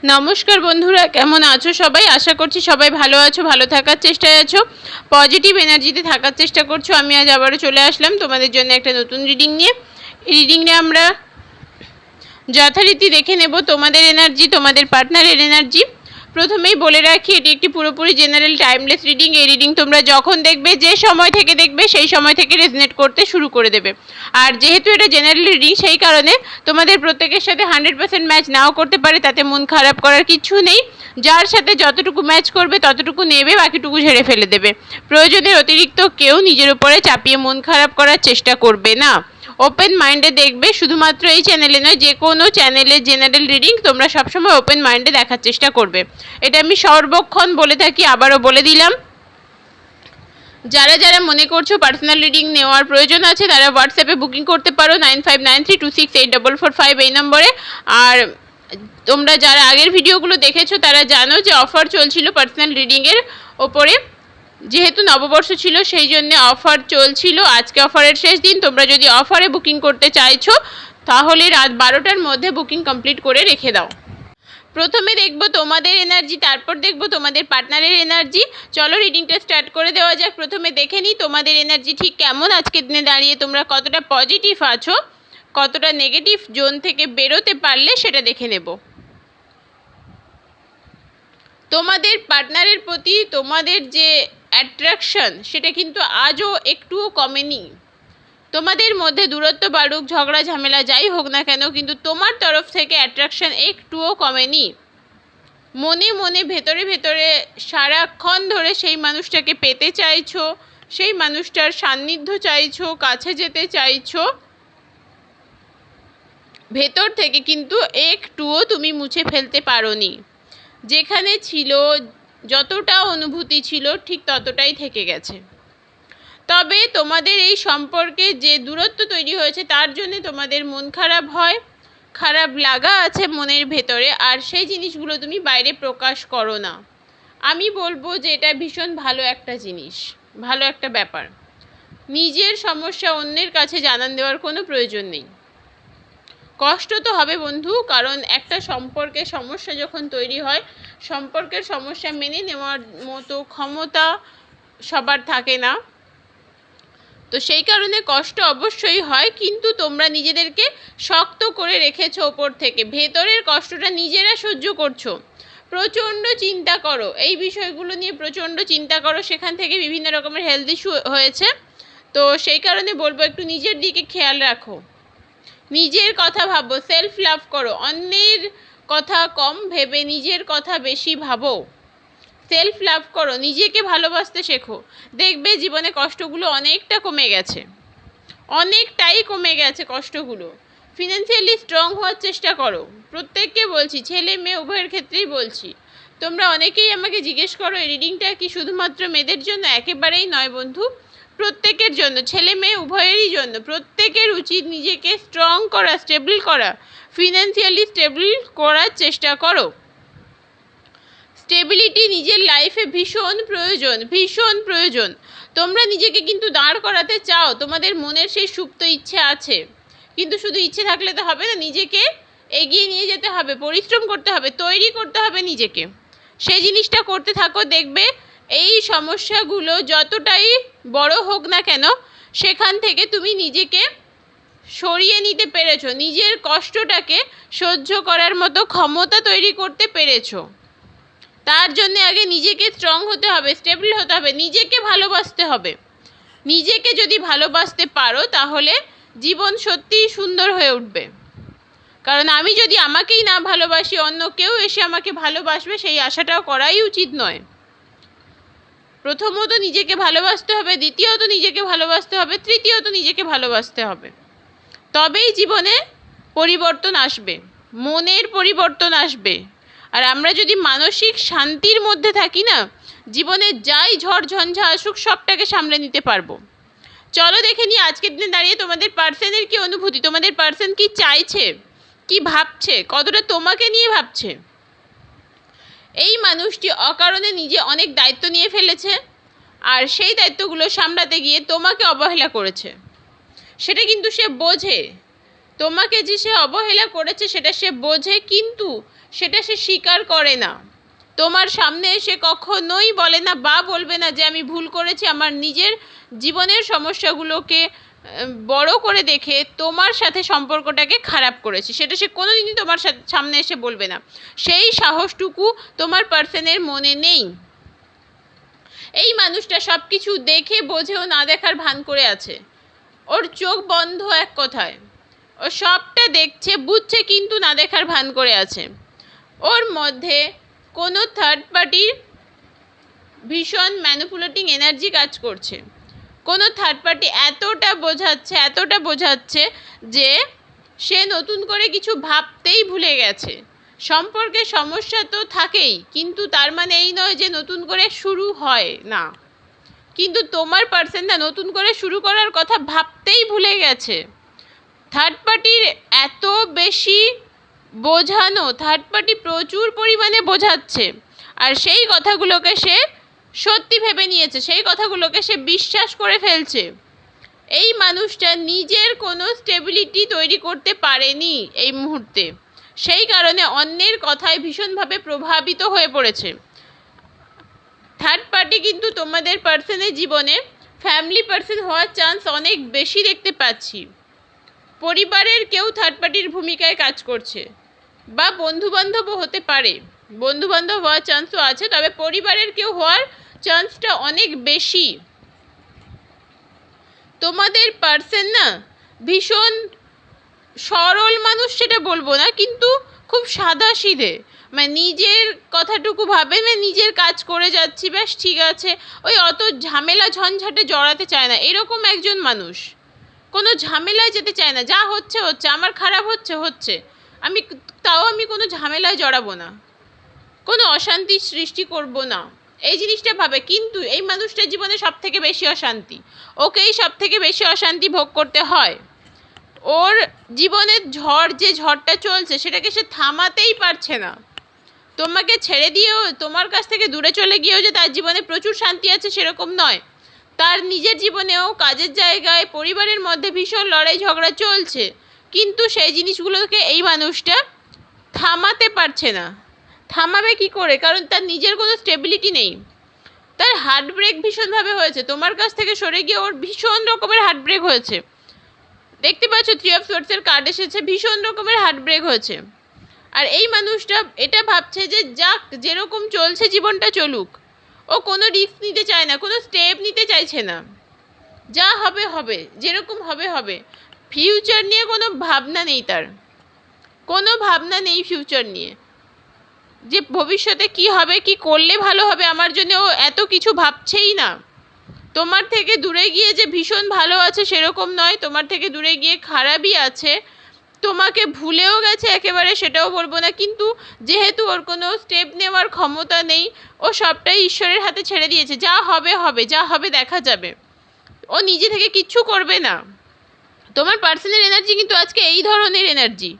নমস্কার বন্ধুরা, কেমন আছো সবাই? আশা করছি সবাই ভালো আছো, ভালো থাকার চেষ্টায় আছো, পজিটিভ এনার্জিতে থাকার চেষ্টা করছো। আমি আজ আবারও চলে আসলাম তোমাদের জন্য একটা নতুন রিডিং নিয়ে। এই রিডিংয়ে আমরা যথারীতি দেখে নেব তোমাদের এনার্জি, তোমাদের পার্টনারের এনার্জি। প্রথমেই বলে রাখি, এটি একটি পুরোপুরি জেনারেল টাইমলেস রিডিং। এই রিডিং তোমরা যখন দেখবে, যে সময় থেকে দেখবে, সেই সময় থেকে রেজনেট করতে শুরু করে দেবে। আর যেহেতু এটা জেনারেল রিডিং, সেই কারণে তোমাদের প্রত্যেকের সাথে 100% ম্যাচ নাও করতে পারে, তাতে মন খারাপ করার কিছু নেই। যার সাথে যতটুকু ম্যাচ করবে ততটুকু নেবে, বাকিটুকু ঝেড়ে ফেলে দেবে। প্রয়োজনের অতিরিক্ত কেউ নিজের উপরে চাপিয়ে মন খারাপ করার চেষ্টা করবে না। ওপেন মাইন্ডে দেখবে, শুধুমাত্র এই চ্যানেলে নয়, যে কোনো চ্যানেলের জেনারেল রিডিং তোমরা সবসময় ওপেন মাইন্ডে দেখার চেষ্টা করবে। এটা আমি সর্বক্ষণ বলে থাকি, আবারও বলে দিলাম। যারা যারা মনে করছো পার্সোনাল রিডিং নেওয়ার প্রয়োজন আছে, তারা হোয়াটসঅ্যাপে বুকিং করতে পারো 9593268445 এই নম্বরে। আর তোমরা যারা আগের ভিডিওগুলো দেখেছো তারা জানো যে অফার চলছিল পার্সোনাল রিডিংয়ের ওপরে। যেহেতু নববর্ষ ছিল, সেই জন্য অফার চলছিল। আজকে অফারের শেষ দিন। তোমরা যদি অফারে বুকিং করতে চাইছো, তাহলে রাত 12টার মধ্যে বুকিং কমপ্লিট করে রেখে দাও। প্রথমে দেখব তোমাদের এনার্জি, তারপর দেখব তোমাদের পার্টনারের এনার্জি। চলো রিডিংটা স্টার্ট করে দেওয়া যাক। প্রথমে দেখে নিই তোমাদের এনার্জি ঠিক কেমন আজকের দিনে দাঁড়িয়ে। তোমরা কতটা পজিটিভ আছো, কতটা নেগেটিভ জোন থেকে বেরোতে পারলে সেটা দেখে নেব। তোমাদের পার্টনারের প্রতি তোমাদের যে অ্যাট্রাকশন, সেটা কিন্তু আজও একটুও কমেনি। তোমাদের মধ্যে দূরত্ব বাড়ুক, ঝগড়া ঝামেলা যাই হোক না কেন, কিন্তু তোমার তরফ থেকে অ্যাট্রাকশন একটুও কমেনি। মনে মনে ভেতরে ভেতরে সারাক্ষণ ধরে সেই মানুষটাকে পেতে চাইছো, সেই মানুষটার সান্নিধ্য চাইছো, কাছে যেতে চাইছো ভেতর থেকে, কিন্তু একটুও তুমি মুছে ফেলতে পারোনি। যেখানে ছিল, যতটা অনুভূতি ছিল, ঠিক ততটাই থেকে গেছে। তবে তোমাদের এই সম্পর্কে যে দূরত্ব তৈরি হয়েছে, তার জন্য তোমাদের মন খারাপ হয়, খারাপ লাগা আছে মনের ভেতরে, আর সেই জিনিসগুলো তুমি বাইরে প্রকাশ করো না। আমি বলবো যে এটা ভীষণ ভালো একটা জিনিস, ভালো একটা ব্যাপার। নিজের সমস্যা অন্যের কাছে জানান দেওয়ার কোনো প্রয়োজন নেই। কষ্ট তো হবে বন্ধু, কারণ একটা সম্পর্কে সমস্যা যখন তৈরি হয়, সম্পর্কের সমস্যা মেনে নেওয়ার মতো ক্ষমতা সবার থাকে না। তো সেই কারণে কষ্ট অবশ্যই হয়, কিন্তু তোমরা নিজেদেরকে শক্ত করে রেখেছো ওপর থেকে। ভেতরের কষ্টটা নিজেরা সহ্য করছো। প্রচণ্ড চিন্তা করো, এই বিষয়গুলো নিয়ে প্রচণ্ড চিন্তা করো। সেখান থেকে বিভিন্ন রকমের হেলথ ইস্যু হয়েছে। তো সেই কারণে বলবো, একটু নিজের দিকে খেয়াল রাখো, নিজের কথা ভাবো, সেলফ লাভ করো। অন্যের কথা কম ভেবে নিজের কথা বেশি ভাবো। সেলফ লাভ করো, নিজেকে ভালোবাসতে শেখো। দেখবে জীবনে কষ্টগুলো অনেকটা কমে গেছে, অনেকটাই কমে গেছে কষ্টগুলো। ফিনান্সিয়ালি স্ট্রং হওয়ার চেষ্টা করো। প্রত্যেককে বলছি, ছেলে মেয়ে উভয়ের ক্ষেত্রেই বলছি। তোমরা অনেকেই আমাকে জিজ্ঞেস করো এই রিডিংটা কি শুধুমাত্র মেয়েদের জন্য? একেবারেই নয় বন্ধু, প্রত্যেকের জন্য, ছেলে মেয়ে উভয়েরই জন্য। প্রত্যেকের উচিত নিজেকে স্ট্রং করা, স্টেবল করা। ফিনান্সিয়ালি স্টেবল করার চেষ্টা করো। স্টেবিলিটি নিজের লাইফে ভীষণ প্রয়োজন, ভীষণ প্রয়োজন। তোমরা নিজেকে কিন্তু দাঁড় করাতে চাও, তোমাদের মনের সেই সুপ্ত ইচ্ছে আছে, কিন্তু শুধু ইচ্ছে থাকলে তো হবে না। নিজেকে এগিয়ে নিয়ে যেতে হবে, পরিশ্রম করতে হবে, তৈরি করতে হবে নিজেকে। সেই জিনিসটা করতে থাকো, দেখবে এই সমস্যাগুলো যতটাই বড় হোক না কেন, সেখান থেকে তুমি নিজেকে সরিয়ে নিতে পেরেছো, নিজের কষ্টটাকে সহ্য করার মতো ক্ষমতা তৈরি করতে পেরেছো। তার জন্য আগে নিজেকে স্ট্রং হতে হবে, স্টেবল হতে হবে, নিজেকে ভালোবাসতে হবে। নিজেকে যদি ভালোবাসতে পারো, তাহলে জীবন সত্যিই সুন্দর হয়ে উঠবে। কারণ আমি যদি আমাকেই না ভালোবাসি, অন্য কেউ এসে আমাকে ভালোবাসবে সেই আশাটাও করাই উচিত নয়। প্রথমত নিজেকে ভালোবাসতে হবে, দ্বিতীয়ত নিজেকে ভালোবাসতে হবে, তৃতীয়ত নিজেকে ভালোবাসতে হবে। তবেই জীবনে পরিবর্তন আসবে, মনের পরিবর্তন আসবে। আর আমরা যদি মানসিক শান্তির মধ্যে থাকি না, জীবনে যাই ঝড় ঝঞ্ঝা আসুক সবটাকে সামলে নিতে পারবো। চলো দেখে নিই আজকের দিনে দাঁড়িয়ে তোমাদের পার্সনের কি অনুভূতি, তোমাদের পার্সন কি চাইছে, কি ভাবছে, কতটা তোমাকে নিয়ে ভাবছে। এই মানুষটি অকারণে নিজে অনেক দায়িত্ব নিয়ে ফেলেছে, আর সেই দায়িত্বগুলো সামলাতে গিয়ে তোমাকে অবহেলা করেছে। সেটা কিন্তু সে বোঝে, তোমাকে যে সে অবহেলা করেছে সেটা সে বোঝে, কিন্তু সেটা সে স্বীকার করে না। তোমার সামনে এসে কখনোই বলে না বা বলবে না যে আমি ভুল করেছি, আমার নিজের জীবনের সমস্যাগুলোকে বড় করে দেখে তোমার সাথে সম্পর্কটাকে খারাপ করেছি, সেটা সে কোনোদিনই তোমার সামনে এসে বলবে না। সেই সাহসটুকু তোমার পার্সনের মনে নেই। এই মানুষটা সব কিছু দেখে বোঝেও না দেখার ভান করে আছে। ওর চোখ বন্ধ এক কথায়, ও সবটা দেখছে বুঝছে কিন্তু না দেখার ভান করে আছে। ওর মধ্যে কোনো থার্ড পার্টির ভীষণ ম্যানিপুলেটিং এনার্জি কাজ করছে। কোনো থার্ড পার্টি এতটা বোঝাচ্ছে যে সে নতুন করে কিছু ভাবতেই ভুলে গেছে। সম্পর্কে সমস্যা তো থাকেই, কিন্তু তার মানে এই নয় যে নতুন করে শুরু হয় না। কিন্তু তোমার পার্সন না নতুন করে শুরু করার কথা ভাবতেই ভুলে গেছে। থার্ড পার্টির এত বেশি বোঝানো, থার্ড পার্টি প্রচুর পরিমাণে বোঝাচ্ছে, আর সেই কথাগুলোকে সে সত্যি ভেবে নিয়েছে, সেই কথাগুলোকে সে বিশ্বাস করে ফেলছে। এই মানুষটা নিজের কোনো স্টেবিলিটি তৈরি করতে পারেনি এই মুহূর্তে, সেই কারণে অন্যের কথায় ভীষণভাবে প্রভাবিত হয়ে পড়েছে। থার্ড পার্টি কিন্তু তোমাদের পার্সনের জীবনে ফ্যামিলি পার্সন হওয়ার চান্স অনেক বেশি দেখতে পাচ্ছি। পরিবারের কেউ থার্ড পার্টির ভূমিকায় কাজ করছে, বা বন্ধুবান্ধবও হতে পারে, বন্ধুবান্ধব হওয়ার চান্সও আছে, তবে পরিবারের কেউ হওয়ার চান্সটা অনেক বেশি। তোমাদের পার্সন না ভীষণ সরল মানুষ, সেটা বলবো না, কিন্তু খুব সাদাসিধে, মানে নিজের কথাটুকু ভাবে, না নিজের কাজ করে যাচ্ছি ব্যাস ঠিক আছে, ওই অত ঝামেলা ঝঞ্ঝাটে জড়াতে চায় না, এরকম একজন মানুষ। কোনো ঝামেলায় যেতে চায় না, যা হচ্ছে হচ্ছে, আমার খারাপ হচ্ছে, আমি কোনো ঝামেলায় জড়াবো না, কোনো অশান্তি সৃষ্টি করব না, এই জিনিসটা ভাবে। কিন্তু এই মানুষটার জীবনে সব থেকে বেশি অশান্তি, ওকেই সব থেকে বেশি অশান্তি ভোগ করতে হয়। ওর জীবনের ঝড়টা চলছে সেটাকে সে থামাতেই পারছে না। তোমাকে ছেড়ে দিয়েও, তোমার কাছ থেকে দূরে চলে গিয়েও যে তার জীবনে প্রচুর শান্তি আছে সেরকম নয়। তার নিজের জীবনেও, কাজের জায়গায়, পরিবারের মধ্যে ভীষণ লড়াই ঝগড়া চলছে, কিন্তু সেই জিনিসগুলোকে এই মানুষটা থামাতে পারছে না। থামাবে কি করে? কারণ তার নিজের কোনো স্টেবিলিটি নেই। তার হার্ট ব্রেক ভীষণভাবে হয়েছে, তোমার কাছ থেকে সরে গিয়ে ওর ভীষণ রকমের হার্ট ব্রেক হয়েছে। দেখতে পাচ্ছ 3 of Swords কার্ড এসেছে, ভীষণ রকমের হার্ট ব্রেক হয়েছে। আর এই মানুষটা এটা ভাবছে যে যাক, যেরকম চলছে জীবনটা চলুক। ও কোনো রিস্ক নিতে চায় না, কোনো স্টেপ নিতে চাইছে না, যা হবে হবে, যেরকম হবে হবে। ফিউচার নিয়ে কোনো ভাবনা নেই তার, কোনো ভাবনা নেই ফিউচার নিয়ে, যে ভবিষ্যতে কি হবে, কি করলে ভালো হবে আমার জন্য, ও এত কিছু ভাবছেই না। তোমার থেকে দূরে গিয়ে যে ভীষণ ভালো আছে সেরকম নয়, তোমার থেকে দূরে গিয়ে খারাপই আছে। তোমাকে ভুলেও গেছে একেবারে সেটাও বলবো না, কিন্তু যেহেতু ওর কোনো স্টেপ নেওয়ার ক্ষমতা নেই, ও সবটাই ঈশ্বরের হাতে ছেড়ে দিয়েছে, যা হবে হবে, যা হবে দেখা যাবে। ও নিজে থেকে কিচ্ছু করবে না। তোমার পার্সোনাল এনার্জি কিন্তু আজকে এই ধরনের এনার্জি।